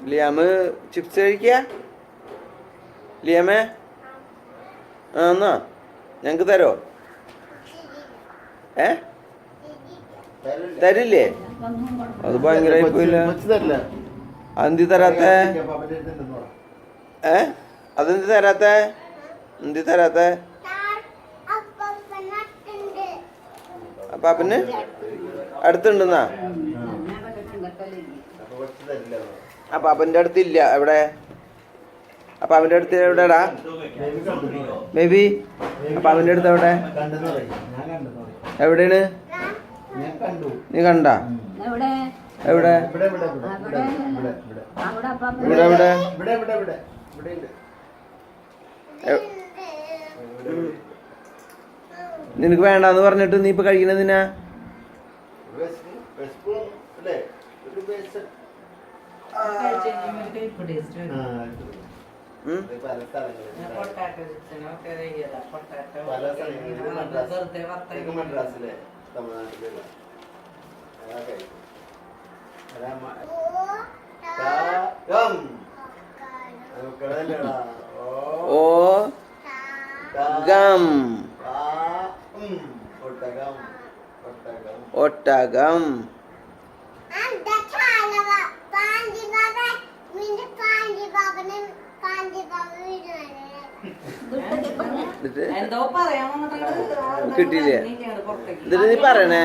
ലിയാമ് chips കഴിക്കുക ലിയാമേ ആ എന്നാ ഞങ്ങക്ക് തരോ തരില്ലേ അത് ഭയങ്കരമായി പോയില്ല അതെന്തി തരാത്ത അതെന്തി തരാത്ത എന്തി തരാത്ത പാപ്പന് അടുത്തുണ്ടെന്നാ ആ പാപ്പന്റെ അടുത്തില്ല എവിടെ അപ്പൊ അവന്റെ അടുത്ത് എവിടെടാ ബേബി അപ്പൊ അവന്റെ അടുത്ത് എവിടെ എവിടെയാണ് നീ കണ്ട എവിടെ ഇവിടെ എവിടെ നിനക്ക് വേണ്ടെന്ന് പറഞ്ഞിട്ട് നീ ഇപ്പൊ കഴിക്കണതിനാ ഓ ഗം ഒട്ടകം കിട്ടിയില്ലേ എന്നിട്ട് നീ പറയണേ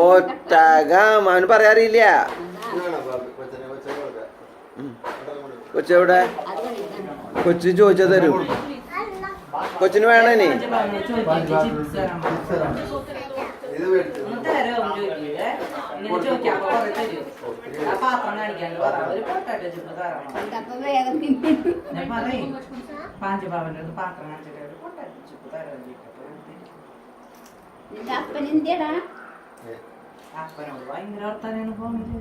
ഒട്ടകം അവന് പറയാറില്ല കൊച്ചെവിടെ കൊച്ചു ചോദിച്ചാ തരും കൊച്ചിന് വേണേ അപ്പനോട് ഭയങ്കര വർത്താനാണ് ഫോണില്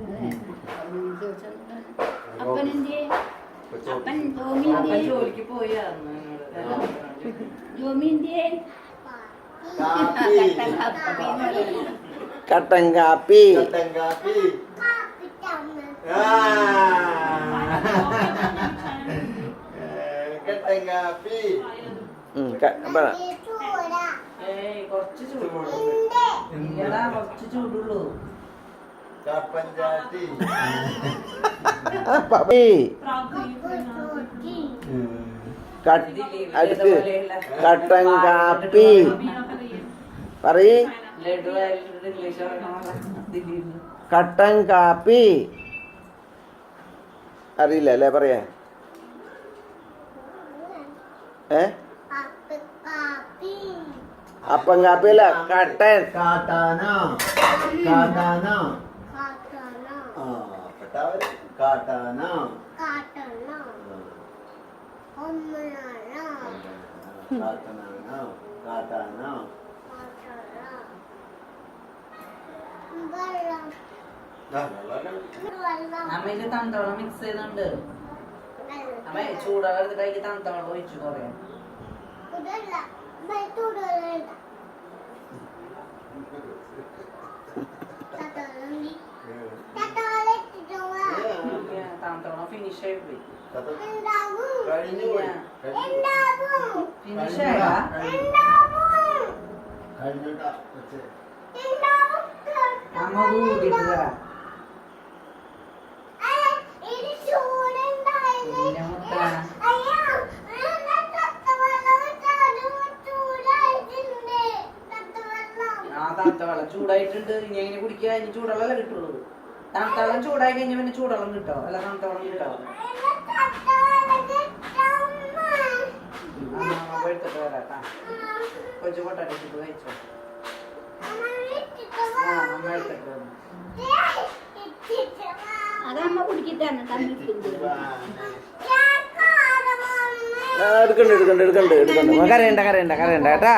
ജോലിക്ക് പോയി കട്ടൻ കാപ്പി കുറച്ച് ചൂടുള്ളൂ അടുത്ത് കട്ടൻ കാപ്പി പറയ് കട്ടൻ കാപ്പി അറിയില്ല അല്ലേ പറയാ അപ്പം കാപ്പി അല്ല കട്ടൻ അമ്മയില് തണുത്തവെള്ളം മിക്സ് ചെയ്തുണ്ട് അമ്മ ചൂടുവെള്ളം എടുത്തിട്ട് അതിൽ തണുത്തവെള്ളം ഒഴിച്ചു കുറേ തണുത്തവെള്ളം ഫിനിഷ് ആയി പോയി ഫിനിഷ് ആയ അമ്മ കൂട്ടിട്ട് തരാം തണുത്തവെള്ളം ചൂടായിട്ടുണ്ട് ഇനി എങ്ങനെ കുടിക്കുക ഇനി ചൂടുവെള്ളം കിട്ടുള്ളൂ തണുത്തവെള്ളം ചൂടായി കഴിഞ്ഞാൽ പിന്നെ ചൂടുവെള്ളം കിട്ടോ അല്ല തണുത്തവെള്ളം കിട്ടോ അമ്മ എടുത്തിട്ട് വരാട്ടാ കൊച്ചു പൊട്ടാട്ടിട്ട് കഴിച്ചോ അമ്മ എടുത്തിട്ട് വന്നു അതമ്മ കുടിക്കിട്ടാണ് എടുക്കണ്ട കരയണ്ട കേട്ടാ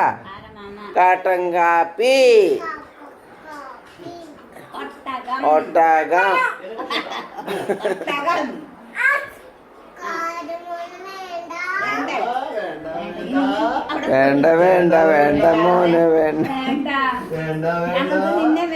കട്ടൻ കാപ്പി ഒട്ടകം അവിടെ വേണ്ട വേണ്ട വേണ്ട മോനെ വേണ്ട വേണ്ട വേണ്ട ഞങ്ങൾക്ക് നിന്നെ